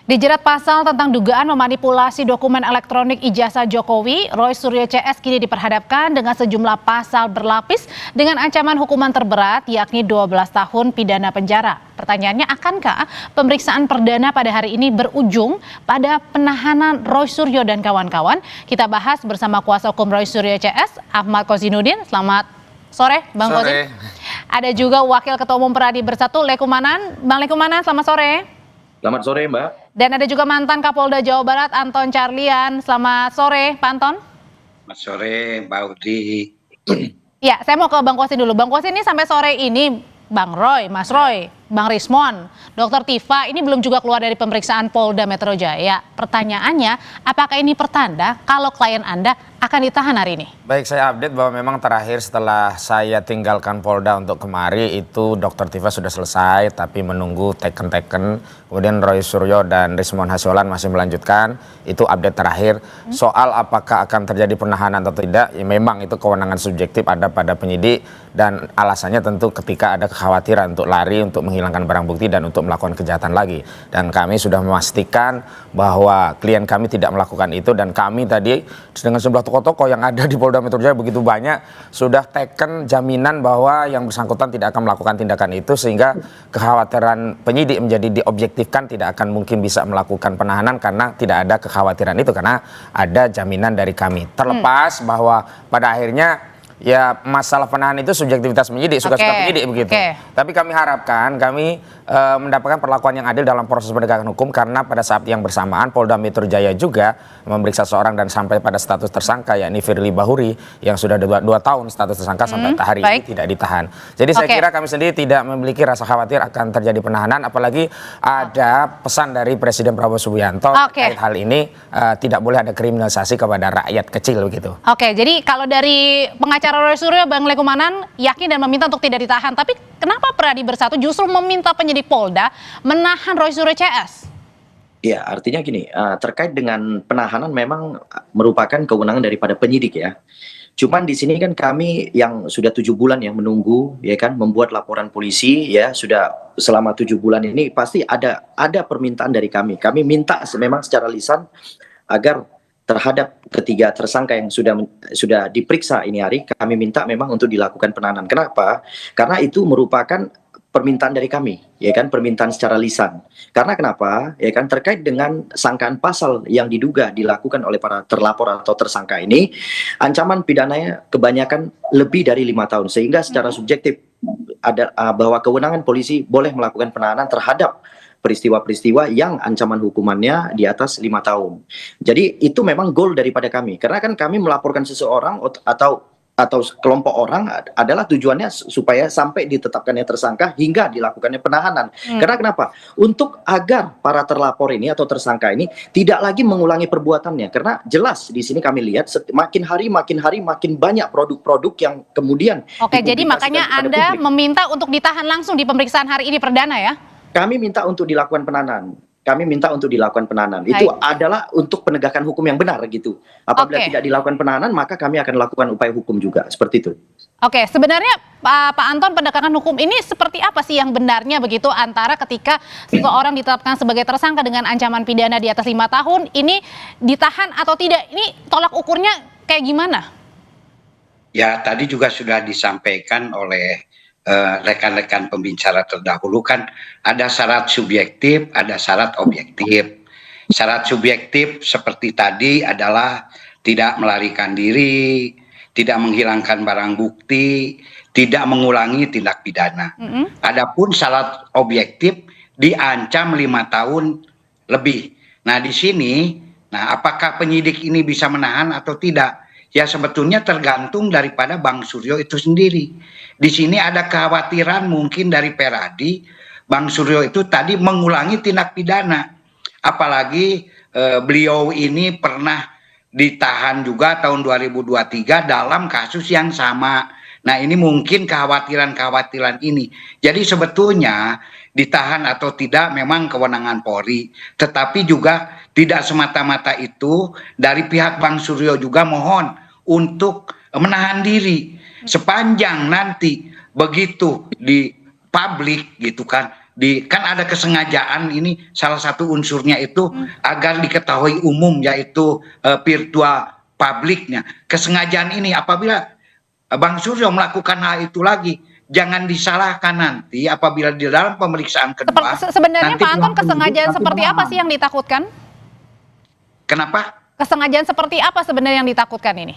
Dijerat pasal tentang dugaan memanipulasi dokumen elektronik ijazah Jokowi, Roy Suryo CS kini diperhadapkan dengan sejumlah pasal berlapis dengan ancaman hukuman terberat yakni 12 tahun pidana penjara. Pertanyaannya, akankah pemeriksaan perdana pada hari ini berujung pada penahanan Roy Suryo dan kawan-kawan? Kita bahas bersama kuasa hukum Roy Suryo CS, Ahmad Kozinudin. Selamat sore, Bang Kozin. Ada juga Wakil Ketua Umum Peradi Bersatu, Lekumanan. Bang Lekumanan, selamat sore. Selamat sore, Mbak. Dan ada juga mantan Kapolda Jawa Barat, Anton Carlian. Selamat sore, Pak Anton. Selamat sore, Mbak Udi. Ya, saya mau ke Bang Kosin dulu. Bang Kosin, ini sampai sore ini, Bang Roy, Mas Roy, Bang Rismon, Dr. Tifa, ini belum juga keluar dari pemeriksaan Polda Metro Jaya. Pertanyaannya, apakah ini pertanda kalau klien Anda akan ditahan hari ini? Baik, saya update bahwa memang terakhir setelah saya tinggalkan Polda untuk kemari itu Dr. Tifa sudah selesai, tapi menunggu teken-teken. Kemudian Roy Suryo dan Rismon Hasiolan masih melanjutkan. Itu update terakhir. Soal apakah akan terjadi penahanan atau tidak, ya memang itu kewenangan subjektif ada pada penyidik, dan alasannya tentu ketika ada kekhawatiran untuk lari, untuk menghilangkan barang bukti dan untuk melakukan kejahatan lagi. Dan kami sudah memastikan bahwa klien kami tidak melakukan itu, dan kami tadi dengan sebelah tokoh-tokoh yang ada di Polda Metro Jaya begitu banyak sudah teken jaminan bahwa yang bersangkutan tidak akan melakukan tindakan itu, sehingga kekhawatiran penyidik menjadi diobjektifkan, tidak akan mungkin bisa melakukan penahanan karena tidak ada kekhawatiran itu, karena ada jaminan dari kami. Terlepas bahwa pada akhirnya ya masalah penahanan itu subjektivitas penyidik, suka-suka penyidik begitu. Tapi kami harapkan kami mendapatkan perlakuan yang adil dalam proses penegakan hukum, karena pada saat yang bersamaan Polda Metro Jaya juga memeriksa seorang dan sampai pada status tersangka, yakni Firly Bahuri yang sudah 2 tahun status tersangka sampai hari ini tidak ditahan. Jadi saya kira kami sendiri tidak memiliki rasa khawatir akan terjadi penahanan, apalagi ada pesan dari Presiden Prabowo Subianto terkait hal ini, tidak boleh ada kriminalisasi kepada rakyat kecil begitu. Jadi kalau dari pengacara Roy Suryo, Bang Lekumanan yakin dan meminta untuk tidak ditahan, tapi kenapa Peradi Bersatu justru meminta penyidik Polda menahan Roy Suryo CS? Ya, artinya gini, terkait dengan penahanan memang merupakan kewenangan daripada penyidik ya. Cuman di sini kan kami yang sudah 7 bulan yang menunggu, ya kan, membuat laporan polisi ya, sudah selama 7 bulan ini pasti ada permintaan dari kami. Kami minta memang secara lisan agar terhadap ketiga tersangka yang sudah diperiksa ini hari, kami minta memang untuk dilakukan penahanan. Kenapa? Karena itu merupakan permintaan dari kami, ya kan, permintaan secara lisan. Karena kenapa? Ya kan, terkait dengan sangkaan pasal yang diduga dilakukan oleh para terlapor atau tersangka ini, ancaman pidananya kebanyakan lebih dari 5 tahun, sehingga secara subjektif ada bahwa kewenangan polisi boleh melakukan penahanan terhadap peristiwa-peristiwa yang ancaman hukumannya di atas 5 tahun. Jadi itu memang goal daripada kami. Karena kan kami melaporkan seseorang atau kelompok orang adalah tujuannya supaya sampai ditetapkannya tersangka hingga dilakukannya penahanan. Karena kenapa? Untuk agar para terlapor ini atau tersangka ini tidak lagi mengulangi perbuatannya. Karena jelas di sini kami lihat makin hari makin banyak produk-produk yang kemudian jadi makanya Anda meminta untuk ditahan langsung di pemeriksaan hari ini perdana ya? Kami minta untuk dilakukan penahanan. Itu adalah untuk penegakan hukum yang benar gitu. Apabila tidak dilakukan penahanan, maka kami akan lakukan upaya hukum juga, seperti itu. Sebenarnya Pak Anton, penegakan hukum ini seperti apa sih yang benarnya begitu antara ketika seseorang ditetapkan sebagai tersangka dengan ancaman pidana di atas 5 tahun, ini ditahan atau tidak? Ini tolak ukurnya kayak gimana? Ya, tadi juga sudah disampaikan oleh rekan-rekan pembicara terdahulu, kan ada syarat subjektif, ada syarat objektif. Syarat subjektif seperti tadi adalah tidak melarikan diri, tidak menghilangkan barang bukti, tidak mengulangi tindak pidana. Adapun syarat objektif diancam 5 tahun lebih. Nah, di sini, apakah penyidik ini bisa menahan atau tidak? Ya sebetulnya tergantung daripada Bang Suryo itu sendiri. Di sini ada kekhawatiran mungkin dari Peradi, Bang Suryo itu tadi mengulangi tindak pidana. Apalagi beliau ini pernah ditahan juga tahun 2023 dalam kasus yang sama. Nah, ini mungkin kekhawatiran ini. Jadi sebetulnya ditahan atau tidak memang kewenangan Polri, tetapi juga tidak semata-mata itu. Dari pihak Bang Suryo juga mohon untuk menahan diri sepanjang nanti begitu di publik gitu kan kan ada kesengajaan, ini salah satu unsurnya itu agar diketahui umum, yaitu virtual publiknya. Kesengajaan ini apabila Bang Suryo melakukan hal itu lagi, jangan disalahkan nanti apabila di dalam pemeriksaan kedua. Sebenarnya nanti Pak Anton, kesengajaan seperti apa sih yang ditakutkan? Kenapa? Kesengajaan seperti apa sebenarnya yang ditakutkan ini?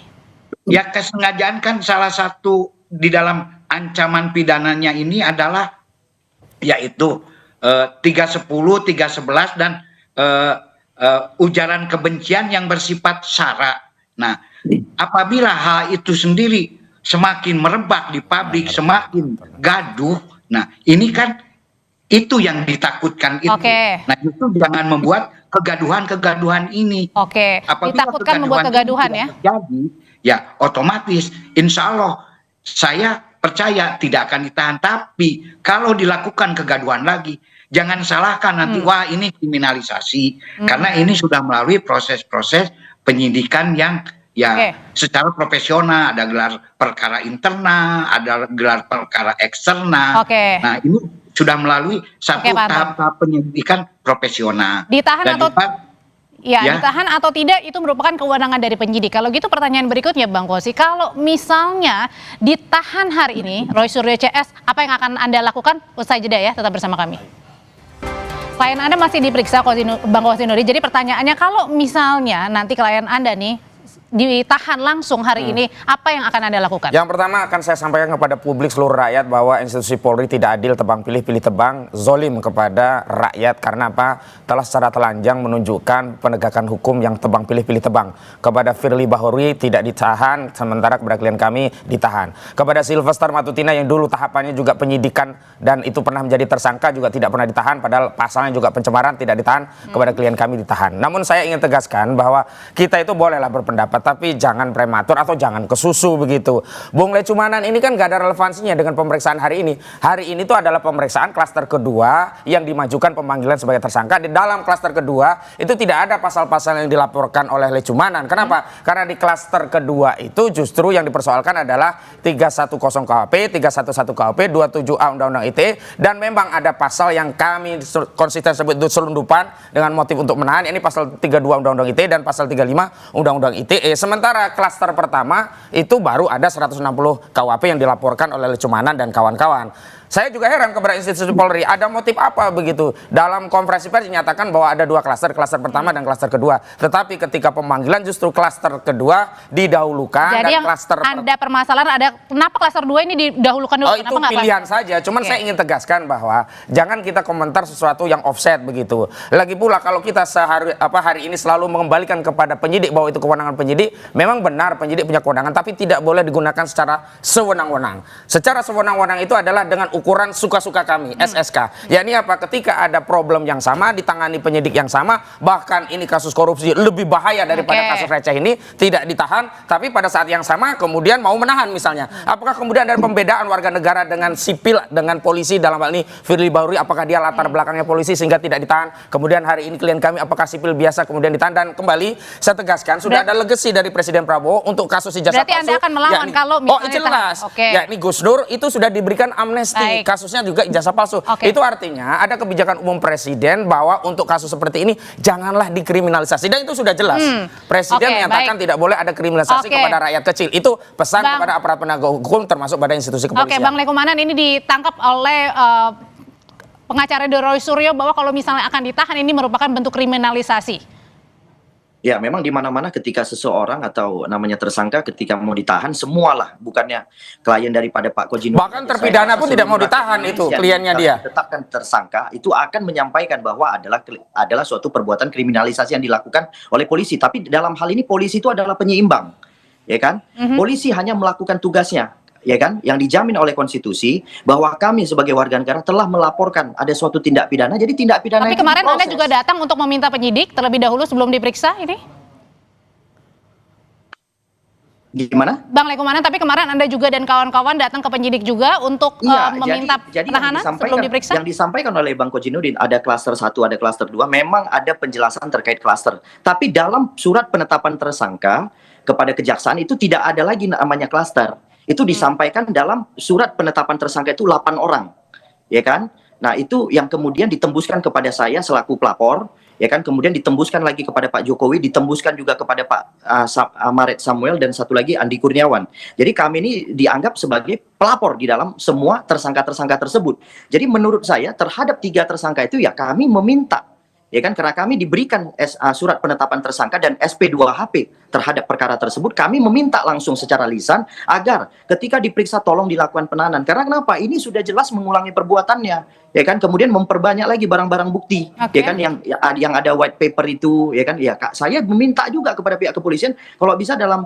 Ya, kesengajaan kan salah satu di dalam ancaman pidananya ini adalah yaitu 310, 311 dan ujaran kebencian yang bersifat sara. Nah, apabila hal itu sendiri semakin merebak di publik, semakin gaduh, nah ini kan itu yang ditakutkan itu. Nah, itu jangan membuat kegaduhan-kegaduhan ini. Apabila ditakutkan membuat kegaduhan ya? Terjadi, ya otomatis insya Allah saya percaya tidak akan ditahan. Tapi kalau dilakukan kegaduhan lagi, jangan salahkan nanti wah ini kriminalisasi, karena ini sudah melalui proses-proses penyidikan yang secara profesional, ada gelar perkara internal, ada gelar perkara eksternal. Nah, ini sudah melalui satu tahap penyidikan profesional. Ditahan ditahan atau tidak itu merupakan kewenangan dari penyidik. Kalau gitu pertanyaan berikutnya Bang Kosi, kalau misalnya ditahan hari ini Roy Suryo CS, apa yang akan Anda lakukan? Usai jeda ya, tetap bersama kami. Klien Anda masih diperiksa Bang Kosi Nuri. Jadi pertanyaannya, kalau misalnya nanti klien Anda nih ditahan langsung hari ini, apa yang akan Anda lakukan? Yang pertama akan saya sampaikan kepada publik seluruh rakyat bahwa institusi Polri tidak adil, tebang pilih, pilih tebang, zolim kepada rakyat. Karena apa? Telah secara telanjang menunjukkan penegakan hukum yang tebang pilih, pilih tebang. Kepada Firly Bahuri tidak ditahan, sementara kepada klien kami ditahan. Kepada Sylvester Matutina yang dulu tahapannya juga penyidikan dan itu pernah menjadi tersangka juga tidak pernah ditahan, padahal pasalnya juga pencemaran, tidak ditahan. Kepada klien kami ditahan. Namun saya ingin tegaskan bahwa kita itu bolehlah berpendapat, tapi jangan prematur atau jangan kesusu begitu. Bung Lecumanan ini kan gak ada relevansinya dengan pemeriksaan hari ini. Hari ini itu adalah pemeriksaan klaster kedua yang dimajukan pemanggilan sebagai tersangka. Di dalam klaster kedua itu tidak ada pasal-pasal yang dilaporkan oleh Lecumanan. Kenapa? Karena di klaster kedua itu justru yang dipersoalkan adalah 310 KUHP, 311 KUHP, 27A Undang-Undang ITE, dan memang ada pasal yang kami konsisten sebut itu selundupan dengan motif untuk menahan. Ini pasal 32 Undang-Undang ITE dan pasal 35 Undang-Undang ITE. Sementara klaster pertama itu baru ada 160 KUHP yang dilaporkan oleh Lecumanan dan kawan-kawan. Saya juga heran kepada institusi Polri, ada motif apa begitu? Dalam konferensi pers dinyatakan bahwa ada dua klaster pertama dan klaster kedua. Tetapi ketika pemanggilan justru klaster kedua didahulukan. Jadi dan yang klaster ada permasalahan, ada kenapa klaster 2 ini didahulukan dulu? Oh, itu pilihan saja. Cuman saya ingin tegaskan bahwa jangan kita komentar sesuatu yang offset begitu. Lagi pula kalau kita hari ini selalu mengembalikan kepada penyidik bahwa itu kewenangan penyidik, memang benar penyidik punya kewenangan, tapi tidak boleh digunakan secara sewenang-wenang. Secara sewenang-wenang itu adalah dengan ukuran suka-suka kami, SSK. Ya ini apa? Ketika ada problem yang sama, ditangani penyidik yang sama, bahkan ini kasus korupsi lebih bahaya daripada kasus receh ini, tidak ditahan, tapi pada saat yang sama kemudian mau menahan misalnya. Apakah kemudian ada pembedaan warga negara dengan sipil, dengan polisi, dalam hal ini Firly Bahuri, apakah dia latar belakangnya polisi sehingga tidak ditahan? Kemudian hari ini klien kami apakah sipil biasa kemudian ditahan? Dan kembali saya tegaskan, sudah ada legasi dari Presiden Prabowo untuk kasus ijazah palsu. Berarti Anda akan melawan kalau misalnya jelas. Ya ini Gus Dur itu sudah diberikan amnesti. Kasusnya juga ijazah palsu. Itu artinya ada kebijakan umum presiden bahwa untuk kasus seperti ini janganlah dikriminalisasi, dan itu sudah jelas. Presiden menyatakan tidak boleh ada kriminalisasi kepada rakyat kecil. Itu pesan kepada aparat penegak hukum termasuk pada institusi kepolisian. Bang Lecumanan ini ditangkap oleh pengacara Roy Suryo bahwa kalau misalnya akan ditahan ini merupakan bentuk kriminalisasi. Ya, memang di mana-mana ketika seseorang atau namanya tersangka ketika mau ditahan, semualah, bukannya klien daripada Pak Koji. Bahkan terpidana pun tidak mau ditahan, itu kliennya dia. Tetapkan tersangka itu akan menyampaikan bahwa adalah suatu perbuatan kriminalisasi yang dilakukan oleh polisi. Tapi dalam hal ini polisi itu adalah penyeimbang, ya kan? Polisi hanya melakukan tugasnya, ya kan, yang dijamin oleh konstitusi, bahwa kami sebagai warga negara telah melaporkan ada suatu tindak pidana, jadi tindak pidana. Tapi kemarin Anda juga datang untuk meminta penyidik terlebih dahulu sebelum diperiksa ini? Gimana? Bang Lecumanan, tapi kemarin Anda juga dan kawan-kawan datang ke penyidik juga untuk meminta penahanan sebelum diperiksa? Yang disampaikan oleh Bang Kojinudin, ada klaster 1, ada klaster 2, memang ada penjelasan terkait klaster. Tapi dalam surat penetapan tersangka kepada kejaksaan itu tidak ada lagi namanya klaster. Itu disampaikan dalam surat penetapan tersangka itu 8 orang, ya kan? Nah, itu yang kemudian ditembuskan kepada saya selaku pelapor, ya kan, kemudian ditembuskan lagi kepada Pak Jokowi, ditembuskan juga kepada Pak Maret Samuel, dan satu lagi Andi Kurniawan. Jadi kami ini dianggap sebagai pelapor di dalam semua tersangka-tersangka tersebut. Jadi menurut saya terhadap 3 tersangka itu ya kami meminta, ya kan, karena kami diberikan surat penetapan tersangka dan SP2HP terhadap perkara tersebut, kami meminta langsung secara lisan agar ketika diperiksa tolong dilakukan penahanan. Karena kenapa? Ini sudah jelas mengulangi perbuatannya, ya kan, kemudian memperbanyak lagi barang-barang bukti, ya kan, yang ada white paper itu, ya kan, ya Kak, saya meminta juga kepada pihak kepolisian kalau bisa dalam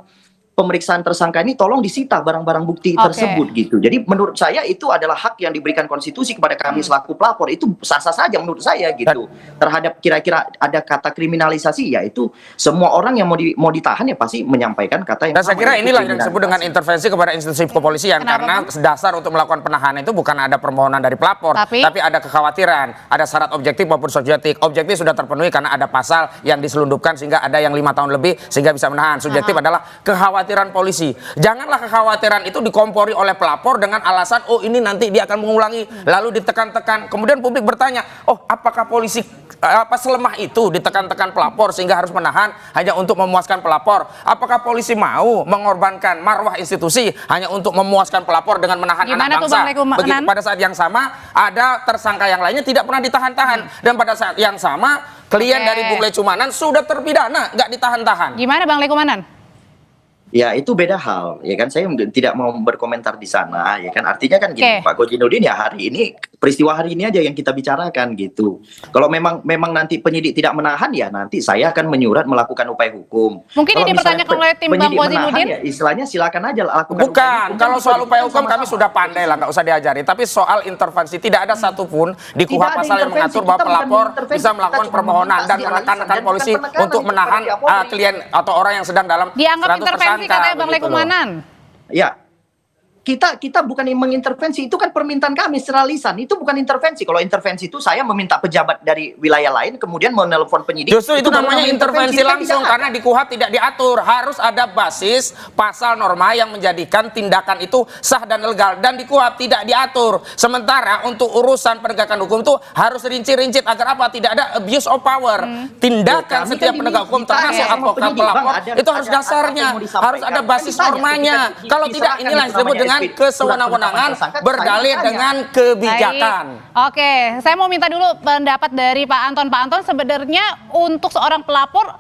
pemeriksaan tersangka ini tolong disita barang-barang bukti tersebut gitu. Jadi menurut saya itu adalah hak yang diberikan konstitusi kepada kami selaku pelapor, itu sah-sah saja menurut saya gitu. Terhadap kira-kira ada kata kriminalisasi, ya itu semua orang yang mau ditahan ya pasti menyampaikan kata yang Dan saya kira inilah yang disebut dengan intervensi kepada institusi kepolisian. Karena dasar untuk melakukan penahanan itu bukan ada permohonan dari pelapor, tapi ada kekhawatiran, ada syarat objektif maupun subjektif. Objektif sudah terpenuhi karena ada pasal yang diselundupkan sehingga ada yang 5 tahun lebih sehingga bisa menahan. Subjektif adalah kekhawatiran polisi. Janganlah kekhawatiran itu dikompori oleh pelapor dengan alasan oh ini nanti dia akan mengulangi, lalu ditekan-tekan. Kemudian publik bertanya, oh apakah polisi selemah itu ditekan-tekan pelapor sehingga harus menahan hanya untuk memuaskan pelapor? Apakah polisi mau mengorbankan marwah institusi hanya untuk memuaskan pelapor dengan menahan anak bangsa? Begitu pada saat yang sama ada tersangka yang lainnya tidak pernah ditahan-tahan, dan pada saat yang sama klien dari Bung Lecumanan sudah terpidana nggak ditahan-tahan. Gimana Bang Lekumanan? Ya itu beda hal, ya kan, saya tidak mau berkomentar di sana, ya kan, artinya kan gini, Pak Gojinudin, ya hari ini peristiwa hari ini aja yang kita bicarakan gitu. Kalau memang nanti penyidik tidak menahan, ya nanti saya akan menyurat melakukan upaya hukum. Mungkin ini dipertanyakan oleh tim Bang Gojinudin. Ya, istilahnya silakan aja lakukan. Bukan, kalau soal upaya hukum kami sudah pandai lah, nggak usah diajari. Tapi soal intervensi tidak ada satupun di KUHP pasal yang mengatur bahwa pelapor bisa melakukan permohonan dan menekan polisi untuk menahan klien atau orang yang sedang dalam dianggap intervensi katanya Bang Lekumanan. Ya, kita bukan yang mengintervensi, itu kan permintaan kami secara lisan, itu bukan intervensi. Kalau intervensi itu saya meminta pejabat dari wilayah lain kemudian menelpon penyidik. Justru itu namanya intervensi langsung, karena di KUHP tidak diatur. Harus ada basis pasal norma yang menjadikan tindakan itu sah dan legal, dan di KUHP tidak diatur. Sementara untuk urusan penegakan hukum itu harus rinci-rinci agar apa? Tidak ada abuse of power. Tindakan setiap penegak hukum termasuk advokat pelapor itu harus dasarnya, harus ada basis normanya. Kalau tidak, inilah disebut dengan kesewenang-wenangan berdalih dengan kebijakan. Oke, saya mau minta dulu pendapat dari Pak Anton. Pak Anton, sebenarnya untuk seorang pelapor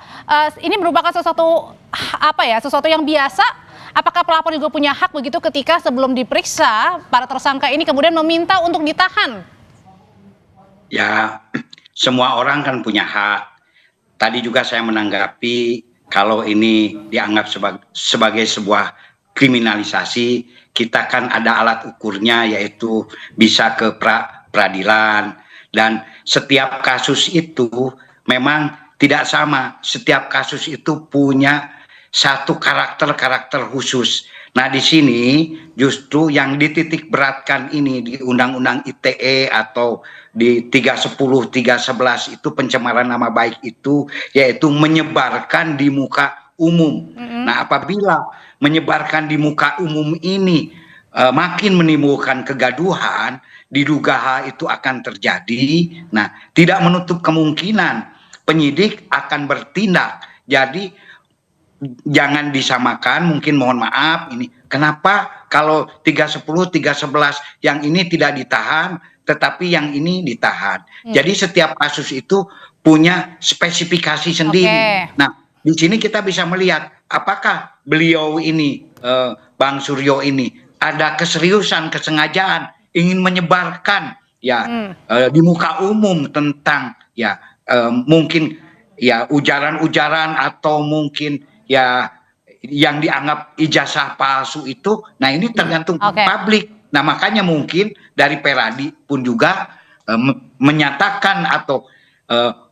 ini merupakan sesuatu yang biasa. Apakah pelapor juga punya hak begitu ketika sebelum diperiksa para tersangka ini kemudian meminta untuk ditahan? Ya, semua orang kan punya hak. Tadi juga saya menanggapi kalau ini dianggap sebagai sebuah kriminalisasi, kita kan ada alat ukurnya, yaitu bisa ke peradilan. Dan setiap kasus itu memang tidak sama. Setiap kasus itu punya satu karakter khusus. Nah, di sini justru yang dititik beratkan ini di Undang-Undang ITE atau di 310, 311 itu pencemaran nama baik itu, yaitu menyebarkan di muka umum. Nah, apabila menyebarkan di muka umum ini makin menimbulkan kegaduhan, diduga itu akan terjadi. Nah, tidak menutup kemungkinan penyidik akan bertindak. Jadi jangan disamakan, mungkin mohon maaf ini. Kenapa kalau 310, 311 yang ini tidak ditahan, tetapi yang ini ditahan. Jadi setiap kasus itu punya spesifikasi sendiri. Nah, di sini kita bisa melihat apakah beliau ini, Bang Suryo ini, ada keseriusan, kesengajaan ingin menyebarkan di muka umum tentang mungkin ujaran-ujaran atau mungkin yang dianggap ijazah palsu itu. Nah, ini tergantung publik. Nah, makanya mungkin dari Peradi pun juga menyatakan atau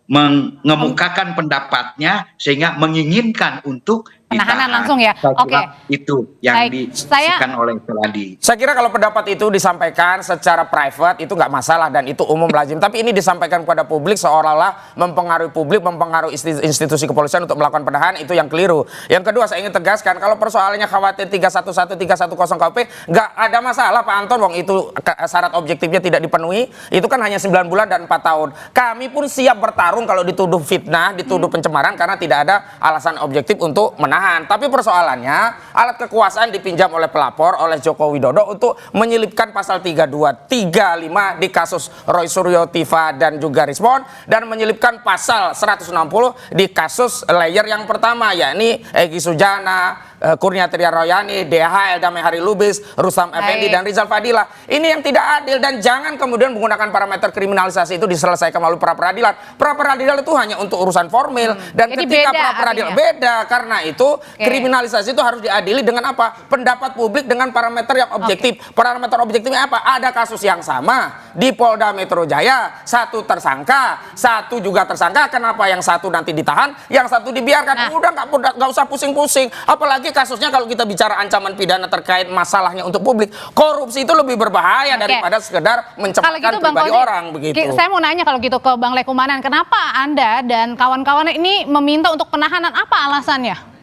mengemukakan pendapatnya sehingga menginginkan untuk penahanan ditahan. langsung ya. Saya Oke. kira itu yang Baik. disebutkan oleh Seladi. Saya kira kalau pendapat itu disampaikan secara private itu nggak masalah dan itu umum lazim. Tapi ini disampaikan kepada publik seolah-olah mempengaruhi publik, mempengaruhi institusi kepolisian untuk melakukan penahanan, itu yang keliru. Yang kedua saya ingin tegaskan, kalau persoalannya khawatir 311, 310 KUP, nggak ada masalah Pak Anton, wong itu syarat objektifnya tidak dipenuhi, itu kan hanya 9 bulan dan 4 tahun. Kami pun siap bertarung kalau dituduh fitnah, dituduh pencemaran karena tidak ada alasan objektif untuk menahan. Tapi persoalannya alat kekuasaan dipinjam oleh pelapor, oleh Joko Widodo untuk menyelipkan pasal 32, 35 di kasus Roy Suryo, Tiva dan juga Rismon, dan menyelipkan pasal 160 di kasus layer yang pertama, yakni Egy Sujana, Kurnia Tria Royani, DH, Damai Hari Lubis, Rustam Effendi dan Rizal Fadila. Ini yang tidak adil dan jangan kemudian menggunakan parameter kriminalisasi itu diselesaikan melalui pra peradilan. Pra peradilan itu hanya untuk urusan formil dan Jadi ketika beda pra peradilan artinya. beda, karena itu kriminalisasi itu harus diadili dengan apa? Pendapat publik dengan parameter yang objektif. Parameter objektifnya apa? Ada kasus yang sama di Polda Metro Jaya, satu tersangka, satu juga tersangka. Kenapa yang satu nanti ditahan, yang satu dibiarkan? Udah nggak usah pusing-pusing. Apalagi kasusnya kalau kita bicara ancaman pidana terkait masalahnya untuk publik, korupsi itu lebih berbahaya daripada sekedar mencemarkan pribadi orang begitu. Saya mau nanya kalau gitu ke Bang Lekumanan, kenapa Anda dan kawan-kawan ini meminta untuk penahanan, apa alasannya?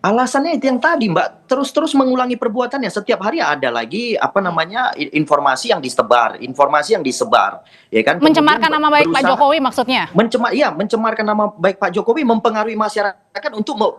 Alasannya itu yang tadi, Mbak, terus-terus mengulangi perbuatannya. Setiap hari ada lagi informasi yang disebar, ya kan? Mencemarkan nama baik Pak Jokowi maksudnya? Mencemarkan nama baik Pak Jokowi, mempengaruhi masyarakat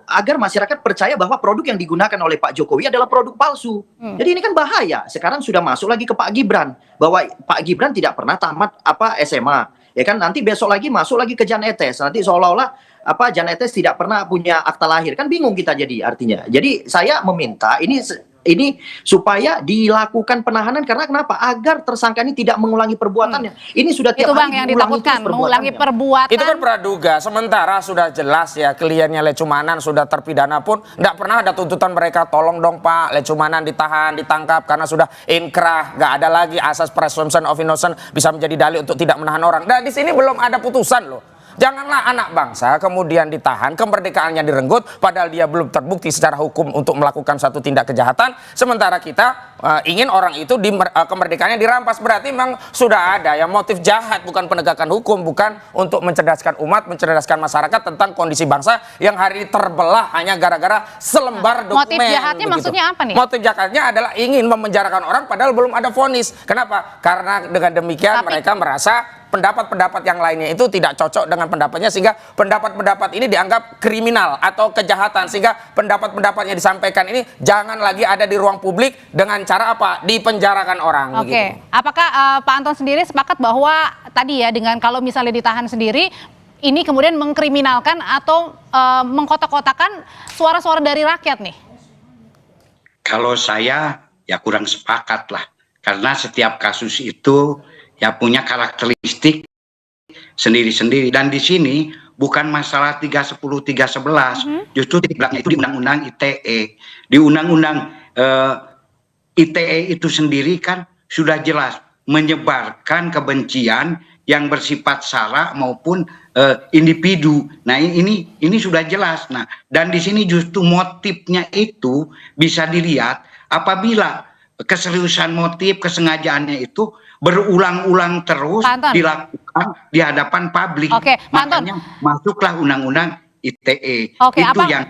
agar masyarakat percaya bahwa produk yang digunakan oleh Pak Jokowi adalah produk palsu. Jadi ini kan bahaya. Sekarang sudah masuk lagi ke Pak Gibran, bahwa Pak Gibran tidak pernah tamat SMA, ya kan? Nanti besok lagi masuk lagi ke Jan Etes, nanti seolah-olah Jan Etes tidak pernah punya akta lahir, kan bingung kita artinya. Jadi saya meminta ini supaya dilakukan penahanan, karena kenapa? Agar tersangka ini tidak mengulangi perbuatannya. Ini sudah tiap itu Bang hari yang ditakutkan, mengulangi perbuatan. Itu kan praduga, sementara sudah jelas ya kliennya Lecumanan sudah terpidana pun nggak pernah ada tuntutan mereka, tolong dong Pak Lecumanan ditahan, ditangkap karena sudah inkrah, nggak ada lagi asas presumption of innocence bisa menjadi dalil untuk tidak menahan orang. Nah di sini belum ada putusan loh. Janganlah anak bangsa kemudian ditahan, kemerdekaannya direnggut, padahal dia belum terbukti secara hukum untuk melakukan satu tindak kejahatan. Sementara kita ingin orang itu kemerdekaannya dirampas. Berarti memang sudah ada ya motif jahat, bukan penegakan hukum, bukan untuk mencerdaskan umat, mencerdaskan masyarakat tentang kondisi bangsa yang hari ini terbelah hanya gara-gara selembar dokumen. Motif jahatnya begitu. Maksudnya apa nih? Motif jahatnya adalah ingin memenjarakan orang padahal belum ada vonis. Kenapa? Karena dengan demikian mereka merasa pendapat-pendapat yang lainnya itu tidak cocok dengan pendapatnya, sehingga pendapat-pendapat ini dianggap kriminal atau kejahatan, sehingga pendapat-pendapatnya disampaikan ini jangan lagi ada di ruang publik dengan cara apa? Dipenjarakan orang. Oke, Gitu. apakah Pak Anton sendiri sepakat bahwa tadi ya dengan kalau misalnya ditahan sendiri, ini kemudian mengkriminalkan atau mengkotak-kotakan suara-suara dari rakyat nih? Kalau saya ya kurang sepakat lah, karena setiap kasus itu ya punya karakteristik sendiri-sendiri, dan di sini bukan masalah 310 311, justru titik beratnya itu di undang-undang ITE. Di undang-undang ITE itu sendiri kan sudah jelas menyebarkan kebencian yang bersifat sara maupun individu. Nah, ini sudah jelas. Nah, dan di sini justru motifnya itu bisa dilihat apabila keseriusan motif, kesengajaannya itu berulang-ulang terus dilakukan di hadapan publik. Oke, makanya masuklah undang-undang ITE. Oke, itu yang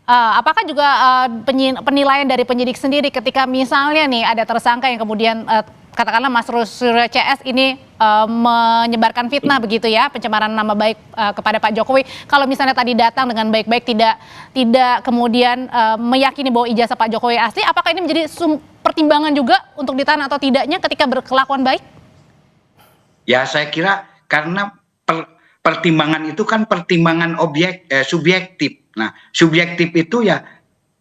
apakah juga penilaian dari penyidik sendiri ketika misalnya nih ada tersangka yang kemudian katakanlah Mas Suryo CS ini menyebarkan fitnah begitu ya, pencemaran nama baik kepada Pak Jokowi. Kalau misalnya tadi datang dengan baik-baik, tidak kemudian meyakini bahwa ijazah Pak Jokowi asli, apakah ini menjadi pertimbangan juga untuk ditahan atau tidaknya ketika berkelakuan baik? Ya saya kira karena pertimbangan itu kan pertimbangan subjektif. Nah subjektif itu ya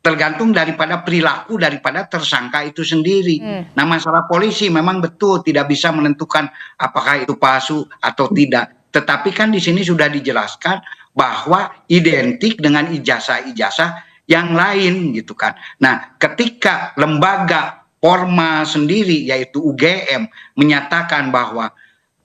tergantung daripada perilaku daripada tersangka itu sendiri. Nah masalah polisi memang betul tidak bisa menentukan apakah itu palsu atau tidak. Tetapi kan di sini sudah dijelaskan bahwa identik dengan ijazah-ijazah yang lain gitu kan. Nah ketika lembaga formal sendiri yaitu UGM menyatakan bahwa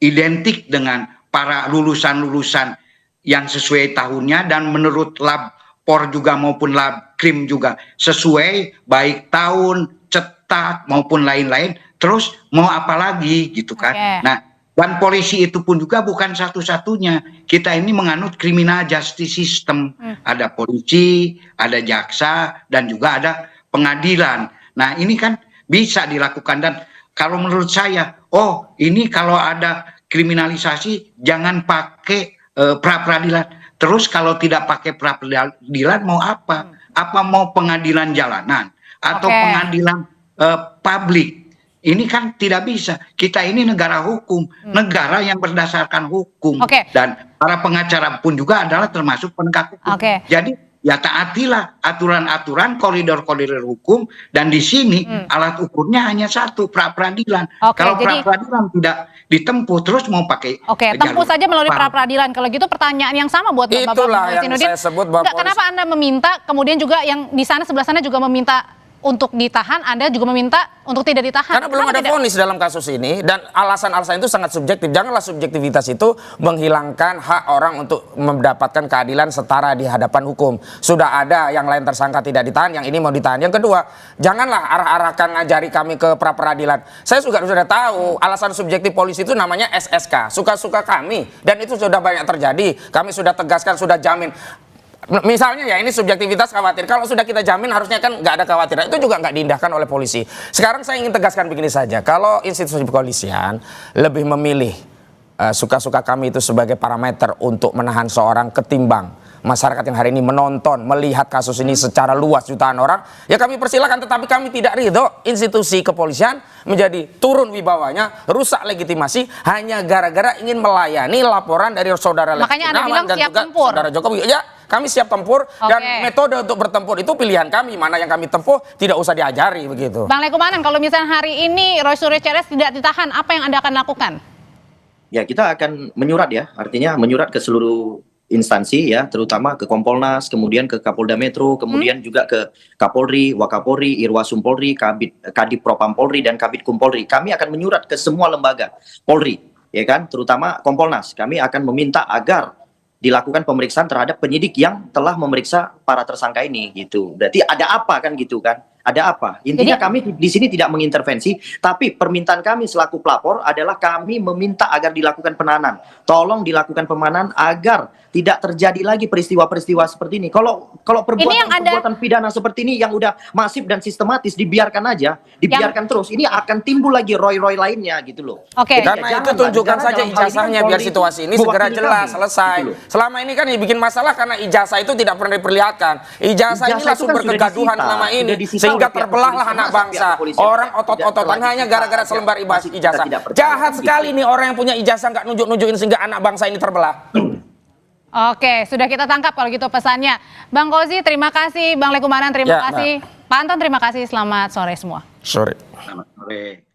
identik dengan para lulusan-lulusan yang sesuai tahunnya dan menurut lab POR juga maupun Labkrim juga sesuai, baik tahun, cetak maupun lain-lain. Terus mau apa lagi gitu kan? Nah, dan polisi itu pun juga bukan satu-satunya. Kita ini menganut criminal justice system. Ada polisi, ada jaksa, dan juga ada pengadilan. Nah, ini kan bisa dilakukan. Dan kalau menurut saya, oh ini kalau ada kriminalisasi jangan pakai pra-peradilan. Terus kalau tidak pakai pra-peradilan mau apa? Apa mau pengadilan jalanan atau pengadilan publik? Ini kan tidak bisa. Kita ini negara hukum, negara yang berdasarkan hukum. Dan para pengacara pun juga adalah termasuk penegak hukum. Jadi ya taatilah aturan-aturan koridor-koridor hukum, dan di sini alat ukurnya hanya satu, pra-peradilan. Kalau pra-peradilan tidak ditempuh, terus mau pakai tempuh saja melalui pra-peradilan. Kalau gitu pertanyaan yang sama buat Bapak Polisi. Kenapa Anda meminta, kemudian juga yang di sana sebelah sana juga meminta untuk ditahan, Anda juga meminta untuk tidak ditahan? Karena belum ada vonis dalam kasus ini, dan alasan-alasan itu sangat subjektif. Janganlah subjektivitas itu menghilangkan hak orang untuk mendapatkan keadilan setara di hadapan hukum. Sudah ada yang lain tersangka tidak ditahan, yang ini mau ditahan. Yang kedua, janganlah arah-arahkan ngajari kami ke pra-peradilan. Saya juga sudah tahu alasan subjektif polisi itu namanya SSK, suka-suka kami, dan itu sudah banyak terjadi. Kami sudah tegaskan, sudah jamin. Misalnya ya ini subjektivitas khawatir. Kalau sudah kita jamin harusnya kan nggak ada kekhawatiran. Itu juga nggak diindahkan oleh polisi. Sekarang saya ingin tegaskan begini saja. Kalau institusi kepolisian lebih memilih suka-suka kami itu sebagai parameter untuk menahan seorang ketimbang masyarakat yang hari ini menonton, melihat kasus ini secara luas jutaan orang, ya kami persilakan. Tetapi kami tidak ridho institusi kepolisian menjadi turun wibawanya, rusak legitimasi hanya gara-gara ingin melayani laporan dari saudara Makanya Anda bilang dan siap juga tempur. Saudara Jokowi. Ya, kami siap tempur, dan metode untuk bertempur itu pilihan kami. Mana yang kami tempuh tidak usah diajari begitu. Bang Lekumanan, kalau misalnya hari ini Roy Suryo CS tidak ditahan, apa yang Anda akan lakukan? Ya, kita akan menyurat ya, artinya menyurat ke seluruh instansi ya, terutama ke Kompolnas, kemudian ke Kapolda Metro, kemudian juga ke Kapolri, Wakapolri, Irwasum Polri, Kadip Propam Polri, dan Kabid Kum Polri. Kami akan menyurat ke semua lembaga Polri, ya kan, terutama Kompolnas. Kami akan meminta agar dilakukan pemeriksaan terhadap penyidik yang telah memeriksa para tersangka ini gitu. Berarti ada apa kan gitu kan? Ada apa? Intinya kami di sini tidak mengintervensi, tapi permintaan kami selaku pelapor adalah kami meminta agar dilakukan penahanan. Tolong dilakukan penahanan agar tidak terjadi lagi peristiwa-peristiwa seperti ini. Kalau perbuatan pidana seperti ini yang udah masif dan sistematis dibiarkan aja, dibiarkan terus, ini akan timbul lagi Roy lainnya gitu loh. Karena itu tunjukkan saja ijazahnya biar situasi ini segera jelas, selesai. Gitu. Selama ini kan dibikin masalah karena ijazah itu tidak pernah diperlihatkan. Ijazah inilah sumber kegaduhan selama ini. Sehingga terbelahlah anak bangsa. Orang otot-ototan hanya gara-gara selembar ijazah. Jahat sekali nih orang yang punya ijazah nggak nunjuk-nunjukin sehingga anak bangsa ini terbelah. Oke, sudah kita tangkap kalau gitu pesannya. Bang Kozi, terima kasih. Bang Lekumanan, terima kasih. Pak Anton, terima kasih. Selamat sore semua. Sore. Selamat sore.